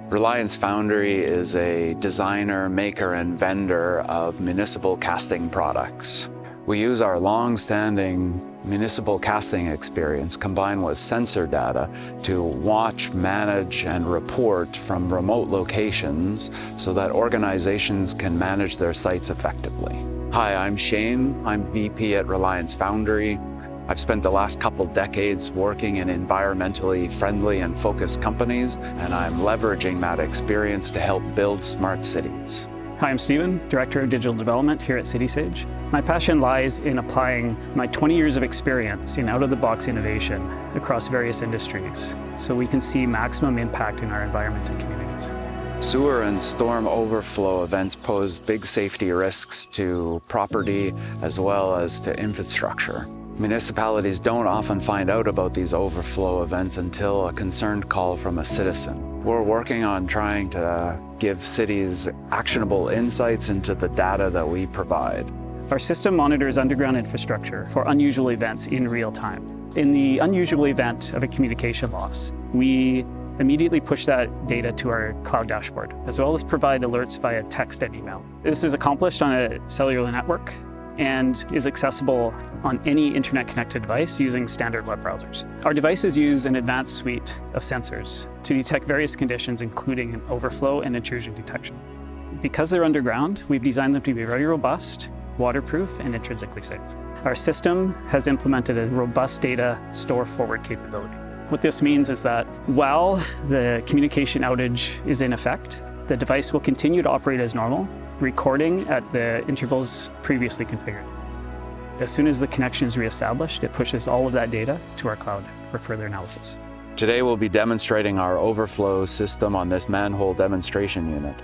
Reliance Foundry is a designer, maker, and vendor of municipal casting products. We use our long-standing municipal casting experience combined with sensor data to watch, manage, and report from remote locations so that organizations can manage their sites effectively. Hi, I'm Shane. I'm VP at Reliance Foundry. I've spent the last couple decades working in environmentally friendly and focused companies, and I'm leveraging that experience to help build smart cities. Hi, I'm Stephen, Director of Digital Development here at Citysage. My passion lies in applying my 20 years of experience in out-of-the-box innovation across various industries so we can see maximum impact in our environment and communities. Sewer and storm overflow events pose big safety risks to property as well as to infrastructure. Municipalities don't often find out about these overflow events until a concerned call from a citizen. We're working on trying to give cities actionable insights into the data that we provide. Our system monitors underground infrastructure for unusual events in real time. In the unusual event of a communication loss, we immediately push that data to our cloud dashboard, as well as provide alerts via text and email. This is accomplished on a cellular network and is accessible on any internet-connected device using standard web browsers. Our devices use an advanced suite of sensors to detect various conditions, including overflow and intrusion detection. Because they're underground, we've designed them to be very robust, waterproof, and intrinsically safe. Our system has implemented a robust data store forward capability. What this means is that while the communication outage is in effect, the device will continue to operate as normal, recording at the intervals previously configured. As soon as the connection is reestablished, it pushes all of that data to our cloud for further analysis. Today we'll be demonstrating our overflow system on this manhole demonstration unit.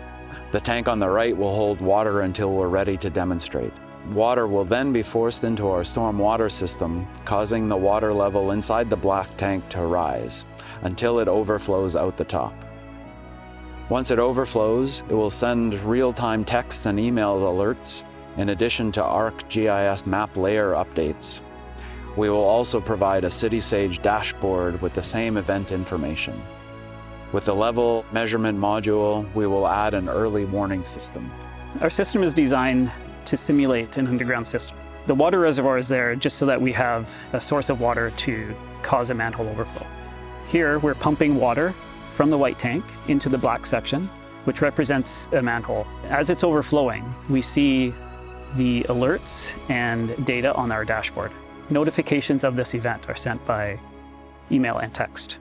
The tank on the right will hold water until we're ready to demonstrate. Water will then be forced into our storm water system, causing the water level inside the black tank to rise until it overflows out the top. Once it overflows, it will send real-time text and email alerts in addition to ArcGIS map layer updates. We will also provide a Citysage dashboard with the same event information. With the level measurement module, we will add an early warning system. Our system is designed to simulate an underground system. The water reservoir is there just so that we have a source of water to cause a manhole overflow. Here, we're pumping water from the white tank into the black section, which represents a manhole. As it's overflowing, we see the alerts and data on our dashboard. Notifications of this event are sent by email and text.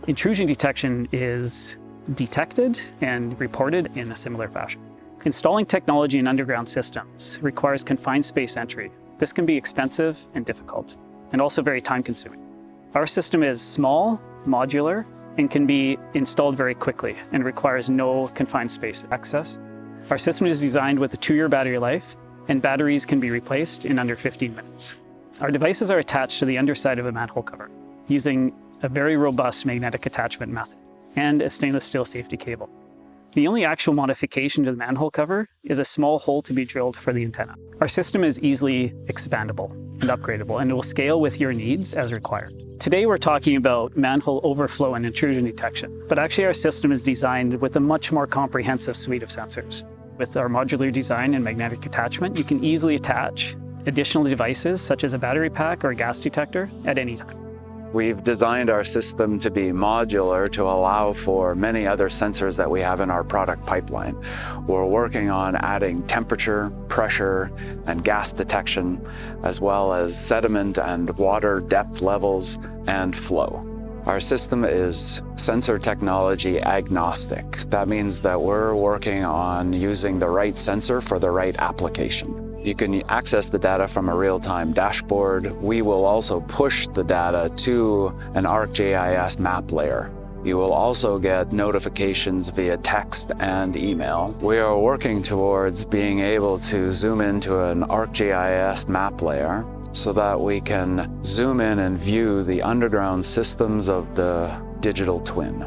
Intrusion detection is detected and reported in a similar fashion. Installing technology in underground systems requires confined space entry. This can be expensive and difficult, and also very time-consuming. Our system is small, modular, and can be installed very quickly and requires no confined space access. Our system is designed with a 2-year battery life, and batteries can be replaced in under 15 minutes. Our devices are attached to the underside of a manhole cover using a very robust magnetic attachment method and a stainless steel safety cable. The only actual modification to the manhole cover is a small hole to be drilled for the antenna. Our system is easily expandable and upgradable, and it will scale with your needs as required. Today we're talking about manhole overflow and intrusion detection, but actually our system is designed with a much more comprehensive suite of sensors. With our modular design and magnetic attachment, you can easily attach additional devices such as a battery pack or a gas detector at any time. We've designed our system to be modular to allow for many other sensors that we have in our product pipeline. We're working on adding temperature, pressure, and gas detection, as well as sediment and water depth levels and flow. Our system is sensor technology agnostic. That means that we're working on using the right sensor for the right application. You can access the data from a real-time dashboard. We will also push the data to an ArcGIS map layer. You will also get notifications via text and email. We are working towards being able to zoom into an ArcGIS map layer so that we can zoom in and view the underground systems of the digital twin.